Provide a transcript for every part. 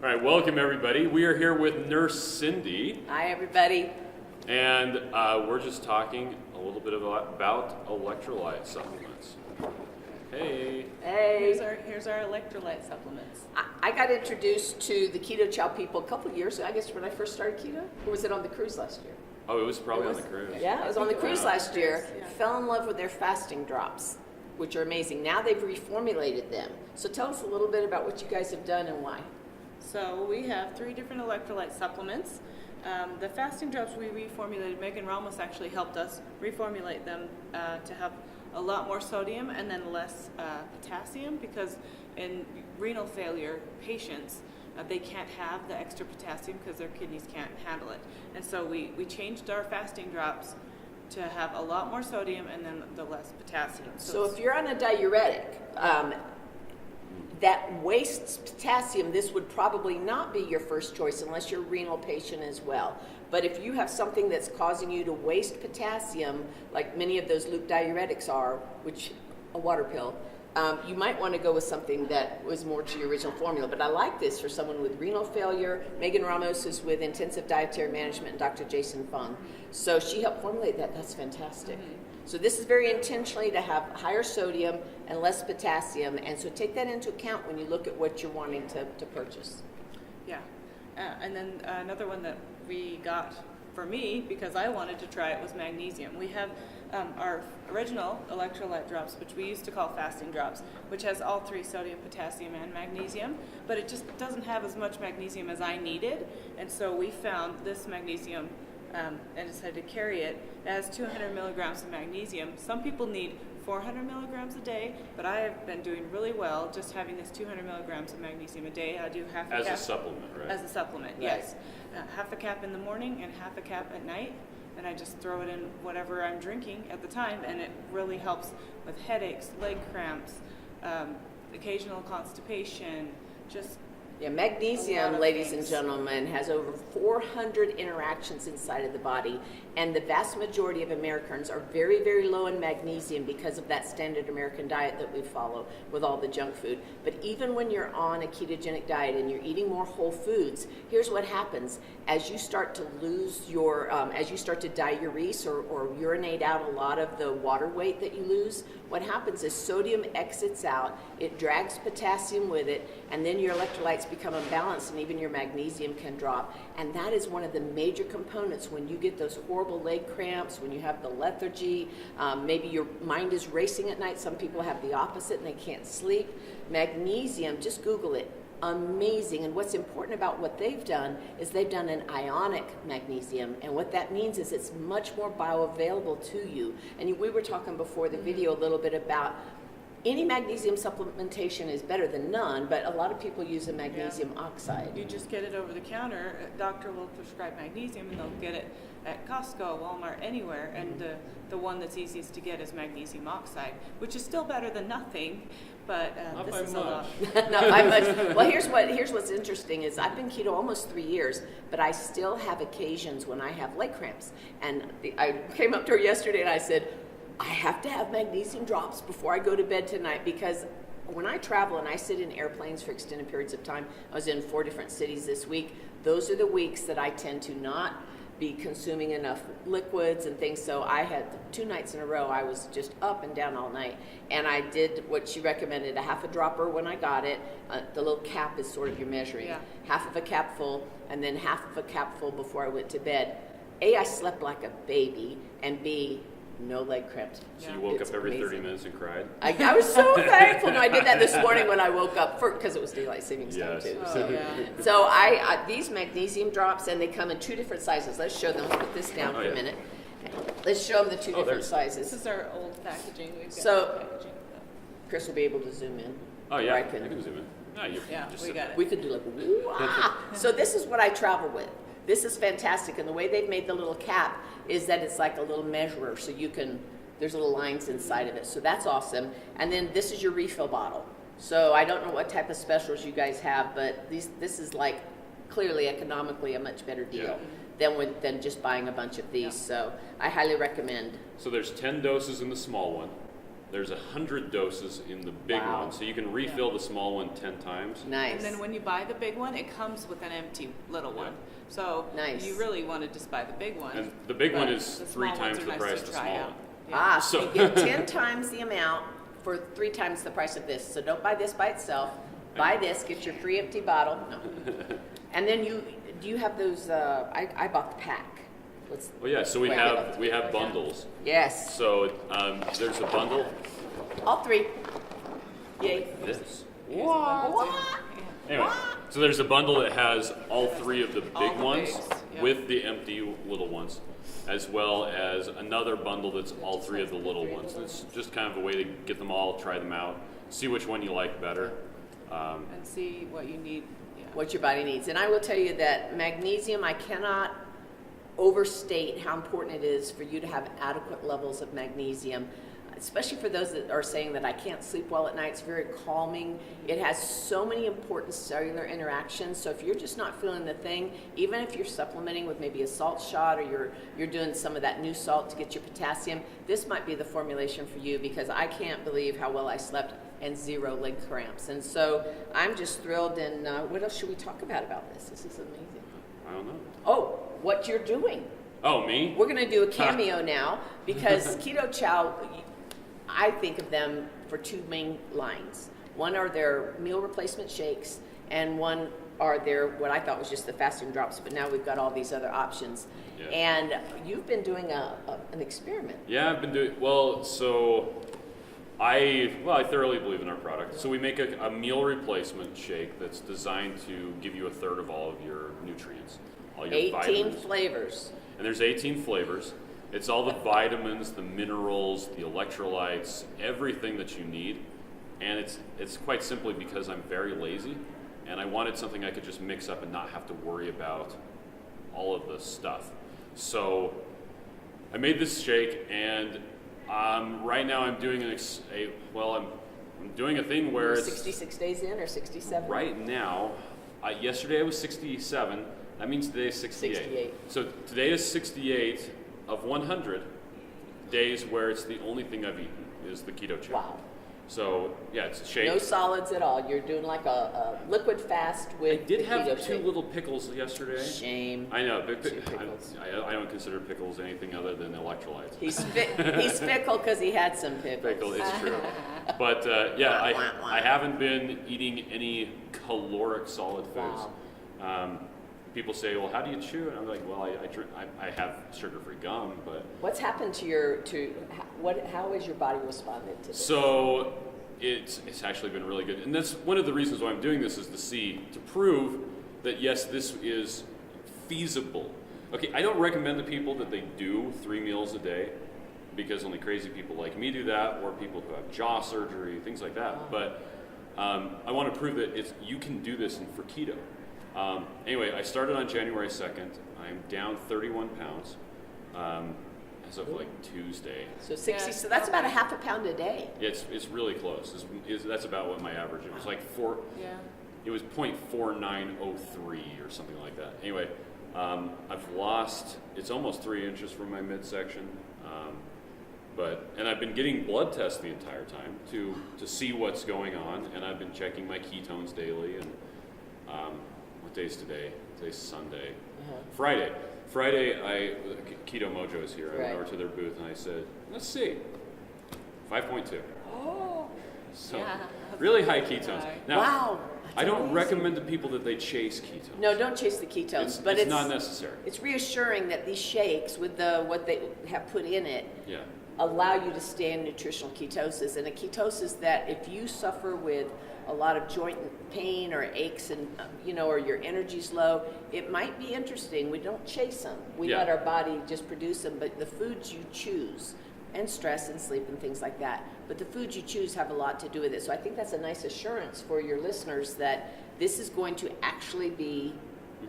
All right, welcome everybody. We are here with Nurse Cindy, Hi, everybody. and we're just talking a little bit about electrolyte supplements. Hey. Hey. Here's our electrolyte supplements. I got introduced to the Keto Chow people a couple of years ago, I guess when I first started keto. Or was it on the cruise last year? Oh, it was probably on the cruise. Yeah, it was on the cruise last year. Yeah. Fell in love with their fasting drops, which are amazing. Now they've reformulated them. So tell us a little bit about what you guys have done and why. So we have 3 different electrolyte supplements. The fasting drops we reformulated, Megan Ramos actually helped us reformulate them to have a lot more sodium and then less potassium, because in renal failure patients, they can't have the extra potassium because their kidneys can't handle it. And so we changed our fasting drops to have a lot more sodium and then the less potassium. So if you're on a diuretic that wastes potassium, this would probably not be your first choice unless you're a renal patient as well. But if you have something that's causing you to waste potassium, like many of those loop diuretics are, which a water pill, you might want to go with something that was more to your original formula. But I like this for someone with renal failure. Megan Ramos is with Intensive Dietary Management and Dr. Jason Fung. So she helped formulate that. That's fantastic. Mm-hmm. So this is very intentionally to have higher sodium and less potassium. And so take that into account when you look at what you're wanting to purchase. Yeah. And then another one that we got for me, because I wanted to try it, was magnesium. We have our original electrolyte drops, which we used to call fasting drops, which has all 3 sodium, potassium, and magnesium, but it just doesn't have as much magnesium as I needed. And so we found this magnesium and decided to carry it. It has 200 milligrams of magnesium. Some people need 400 milligrams a day, but I have been doing really well just having this 200 milligrams of magnesium a day. I do half a cap. As a supplement, right? As a supplement, Right. yes. Half a cap in the morning and half a cap at night. And I just throw it in whatever I'm drinking at the time, and it really helps with headaches, leg cramps, occasional constipation, just Yeah, A lot magnesium, of ladies things. and gentlemen, has over 400 interactions inside of the body, and the vast majority of Americans are very, very low in magnesium because of that standard American diet that we follow with all the junk food. But even when you're on a ketogenic diet and you're eating more whole foods, here's what happens. As you start to lose your, as you start to diurese or urinate out a lot of the water weight that you lose, what happens is sodium exits out, it drags potassium with it, and then your electrolytes become imbalanced and even your magnesium can drop. And that is one of the major components when you get those horrible leg cramps, when you have the lethargy, maybe your mind is racing at night. Some people have the opposite and they can't sleep. Magnesium, just Google it. Amazing. And what's important about what they've done is they've done an ionic magnesium, and what that means is it's much more bioavailable to you. And we were talking before the video a little bit about any magnesium supplementation is better than none, but a lot of people use a magnesium oxide. you just get it over the counter. A doctor will prescribe magnesium, and they'll get it at Costco, Walmart, anywhere. And the one that's easiest to get is magnesium oxide, which is still better than nothing. But Not this by is a lot. Not by much. Well, here's what's interesting is I've been keto almost 3 years, but I still have occasions when I have leg cramps. And I came up to her yesterday and I said, I have to have magnesium drops before I go to bed tonight, because when I travel and I sit in airplanes for extended periods of time, I was in 4 different cities this week, those are the weeks that I tend to not be consuming enough liquids and things. So I had 2 nights in a row, I was just up and down all night. And I did what she recommended, a half a dropper when I got it. The little cap is sort of your measuring. Yeah. Half of a cap full, and then half of a cap full before I went to bed. A, I slept like a baby, and B, no leg cramps. So you woke It's up every 30 amazing. minutes and cried? I was so thankful. No, I did that this morning when I woke up, because it was daylight savings Yes. time too. Oh, So, yeah. so I these magnesium drops, and they come in 2 different sizes. Let's show them. Let's put this down Oh, for yeah. a minute. Let's show them the 2 different there's- This sizes. is our old packaging. We've got So- new packaging. Chris will be able to zoom in. Oh, yeah. Or I can zoom in. No, you Yeah, just we sit got there. it. We could do like, wah! So this is what I travel with. This is fantastic. And the way they've made the little cap is that it's like a little measurer. So you can, there's little lines inside of it. So that's awesome. And then this is your refill bottle. So I don't know what type of specials you guys have, but this is like clearly economically a much better deal than just buying a bunch of these. Yeah. So I highly recommend. So there's 10 doses in the small one. There's 100 doses in the big Wow. one, so you can refill the small one 10 times. Nice. And then when you buy the big one, it comes with an empty little one. So Nice. you really want to just buy the big one. And the big one But is the 3 small times ones are the nice price to of the try small out. one. Yeah. So So- you get 10 times the amount for 3 times the price of this. So don't buy this by itself. Buy this, get your free empty bottle. No. And then do you have those? I bought the pack. Let's, Well, yeah. So we Wait, have bundles. yes, So there's a bundle. all 3. Yay! This. Here's a bundle, What? too. Yeah. Anyway, so there's a bundle that has all 3 of the All big the ones bigs, yeah. with the empty little ones, as well as another bundle that's all 3 of the little ones. It's just kind of a way to get them all, try them out, see which one you like better. And see what you need. Yeah. What your body needs. And I will tell you that magnesium, I cannot overstate how important it is for you to have adequate levels of magnesium, especially for those that are saying that I can't sleep well at night. It's very calming. It has so many important cellular interactions. So if you're just not feeling the thing, even if you're supplementing with maybe a salt shot or you're doing some of that new salt to get your potassium, this might be the formulation for you, because I can't believe how well I slept and 0 leg cramps. And so I'm just thrilled. And what else should we talk about this? This is amazing. I don't know. Oh, what you're doing. Oh, me? We're going to do a cameo now, because Keto Chow, I think of them for 2 main lines. One are their meal replacement shakes, and one are their, what I thought was just the fasting drops, but now we've got all these other options. Yeah. And you've been doing an experiment. Yeah, I've been doing well. So I thoroughly believe in our product. So we make a meal replacement shake that's designed to give you a third of all of your nutrients, all your 18 vitamins. flavors. And there's 18 flavors. It's all the vitamins, the minerals, the electrolytes, everything that you need. And it's quite simply because I'm very lazy, and I wanted something I could just mix up and not have to worry about all of the stuff. So I made this shake, and right now I'm doing I'm doing a thing where You're it's 66 days in or 67? right now. Yesterday I was 67. That means today is 68. 68. So today is 68 of 100 days where it's the only thing I've eaten is the keto chow. Wow. So yeah, it's a shake. No solids at all. You're doing like a liquid fast I with did the have keto 2 shake. little pickles yesterday. Shame. I know. Two pickles. I don't consider pickles anything other than electrolytes. He's fickle because he had some pickles. Pickle, it's true. But yeah, I haven't been eating any caloric solid foods. Wow. People say, well, how do you chew? And I'm like, well, I have sugar-free gum, but What's happened how has your body responded to this? so it's actually been really good. And that's one of the reasons why I'm doing this, is to prove that yes, this is feasible. Okay, I don't recommend to people that they do 3 meals a day, because only crazy people like me do that, or people who have jaw surgery, things like that. But I want to prove that you can do this for keto. Anyway, I started on January 2nd. I'm down 31 pounds as of like Tuesday. So 60. Yeah, So that's okay. about a half a pound a day. Yeah, it's really close. That's about what my average is. It was like Yeah. It was 0.4903 or something like that. Anyway, I've lost. It's almost 3 inches from my midsection. And I've been getting blood tests the entire time to see what's going on, and I've been checking my ketones daily. And what day is today? Today's Sunday. Friday, Keto Mojo is here. I went Right. over to their booth and I said, let's see, 5.2. Oh, So Yeah. really high ketones. High. Now, wow. I That's don't amazing. recommend to people that they chase ketones. No, don't chase the ketones. It's, but it's not necessary. It's reassuring that these shakes, with what they have put in it, Yeah. allow you to stay in nutritional ketosis. And a ketosis that, if you suffer with a lot of joint pain or aches and or your energy's low, it might be interesting. We don't chase them. We Yeah. let our body just produce them. But the foods you choose, and stress and sleep and things like that, but the foods you choose have a lot to do with it. So I think that's a nice assurance for your listeners that this is going to actually be,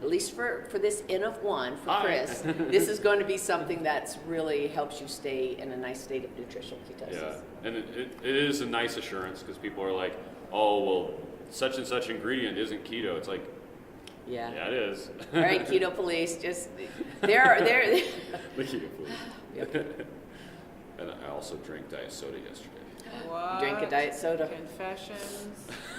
at least for this N of 1 for Hi. Chris, this is going to be something that's really helps you stay in a nice state of nutritional ketosis. Yeah. And it is a nice assurance, because people are like, oh, well, such and such ingredient isn't keto. It's like, Yeah. yeah, it is. All right, keto police, just there. The keto food. Yep. And I also drank diet soda yesterday. What? Drink a diet soda. Confessions.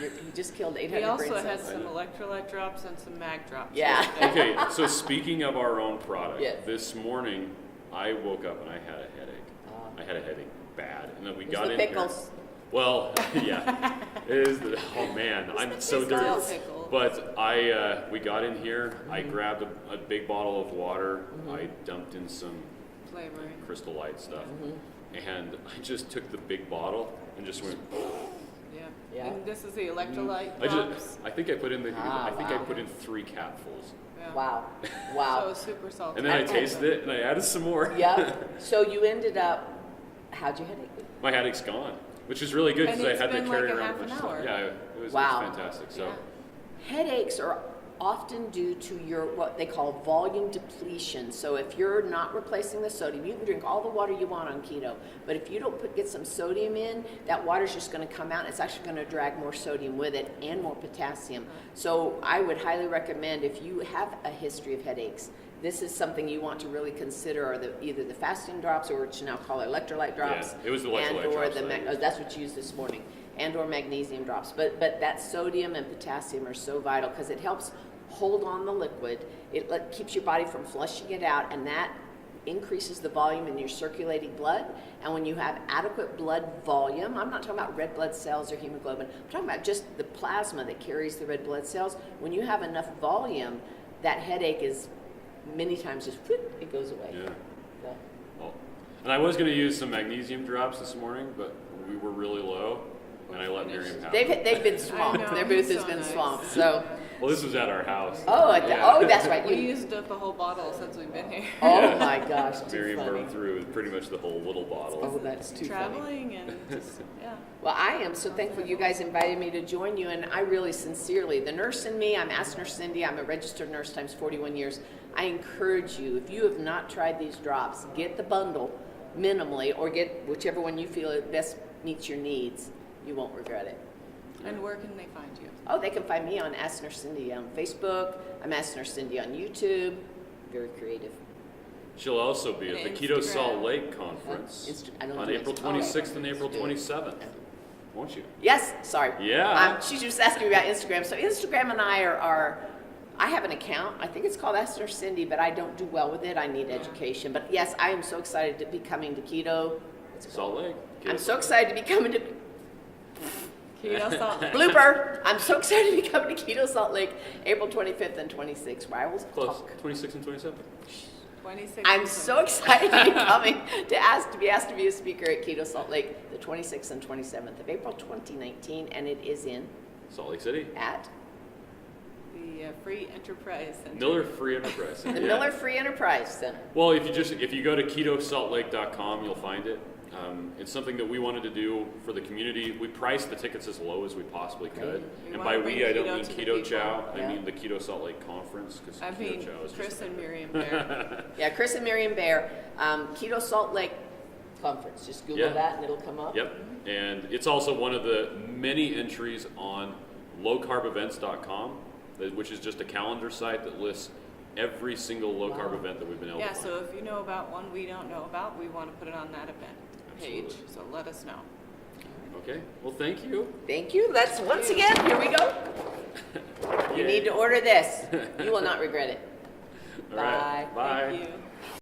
You just killed 800 We also brain had cells. some electrolyte drops and some mag drops. Yeah. Okay, so speaking of our own product, Yes. this morning I woke up and I had a headache. I had a headache bad, and then we It's got the in pickles. here. Well, yeah, it is. Oh man, I'm so dirty. Pickles. But we got in here. I grabbed a big bottle of water. I dumped in some Flavoring. Crystal Light stuff, and I just took the big bottle and just went. Yeah. Yeah. And this is the electrolyte I drops. I think I put in I think I wow. put in 3 capfuls, Yeah. Wow. So Wow. it's super salty. and then I tasted it and I added some more. Yeah. So you ended up, how'd your headache be? My headache's gone, which is really good And because I it's had to been carry like a around half a bunch an of stuff. hour. Yeah, it was Wow. fantastic. So. Yeah. Headaches are often due to your what they call volume depletion. So if you're not replacing the sodium, you can drink all the water you want on keto, but if you don't get some sodium in, that water's just going to come out and it's actually going to drag more sodium with it and more potassium. So I would highly recommend, if you have a history of headaches, this is something you want to really consider, are either the fasting drops, or what you now call electrolyte drops. Yeah, it was the electrolyte and or drops the that I used. that's what you used this morning, and or magnesium drops. But that sodium and potassium are so vital because it helps hold on the liquid. It keeps your body from flushing it out, and that increases the volume in your circulating blood. And when you have adequate blood volume, I'm not talking about red blood cells or hemoglobin, I'm talking about just the plasma that carries the red blood cells. When you have enough volume, that headache is many times just whoop, it goes away. Yeah. So, Well, and I was going to use some magnesium drops this morning, but we were really low, and I let Miriam have them. they've been swamped. I know, Their booth has so been nice. swamped. So, Well, this was at our house. oh, Yeah. that's right. We used up a whole bottle since we've been here. Oh Yeah. my gosh, too Miriam funny. burned through pretty much the whole little bottle. Oh, that's too funny. Traveling and just, yeah. Well, I am so thankful you guys invited me to join you, and I really sincerely, the nurse in me, I'm Ask Nurse Cindy, I'm a registered nurse times 41 years. I encourage you, if you have not tried these drops, get the bundle minimally, or get whichever one you feel it best meets your needs. You won't regret it. And where can they find you? Oh, they can find me on Ask Nurse Cindy on Facebook. I'm Ask Nurse Cindy on YouTube. Very creative. She'll also be at the And Keto Instagram. Salt Lake Conference I don't on do April Instagram. 26th and April Do it. 27th. Won't you? Yes, sorry. Yeah. She was just asking me about Instagram. So Instagram and I are I have an account. I think it's called Ask Nurse Cindy, but I don't do well with it. I need education. But yes, I am so excited to be coming to Keto. Salt Lake. I'm so excited to be coming to Keto Salt Lake. blooper. I'm so excited to be coming to Keto Salt Lake, April 25th and 26th, where I will Close. talk. 26 and 27. 26. I'm so excited to be coming to be asked to be a speaker at Keto Salt Lake, the 26th and 27th of April 2019, and it is in Salt Lake City. at The Free Enterprise Center. Miller Free Enterprise. the Yeah. Miller Free Enterprise Center. Well, if you go to ketosaltlake.com, you'll find it. It's something that we wanted to do for the community. We priced the tickets as low as we possibly could. We And wanna by bring we, I don't keto mean to the Keto people. Chow. I Yeah. mean the Keto Salt Lake Conference, because I Keto mean, Chow is Chris just and Miriam Bear. Yeah, Chris and Miriam Bear, Keto Salt Lake Conference. Just Google Yeah. that and it'll come up. Yep. And it's also one of the many entries on lowcarbevents.com, which is just a calendar site that lists every single low carb Wow. event that we've been able Yeah, to find. so if you know about one we don't know about, we want to put it on that event page. Absolutely. So let us know. Okay. Well, thank you. Thank you. Let's once again, here we go. You Yay. need to order this. You will not regret it. All right. Bye. Bye. Thank you.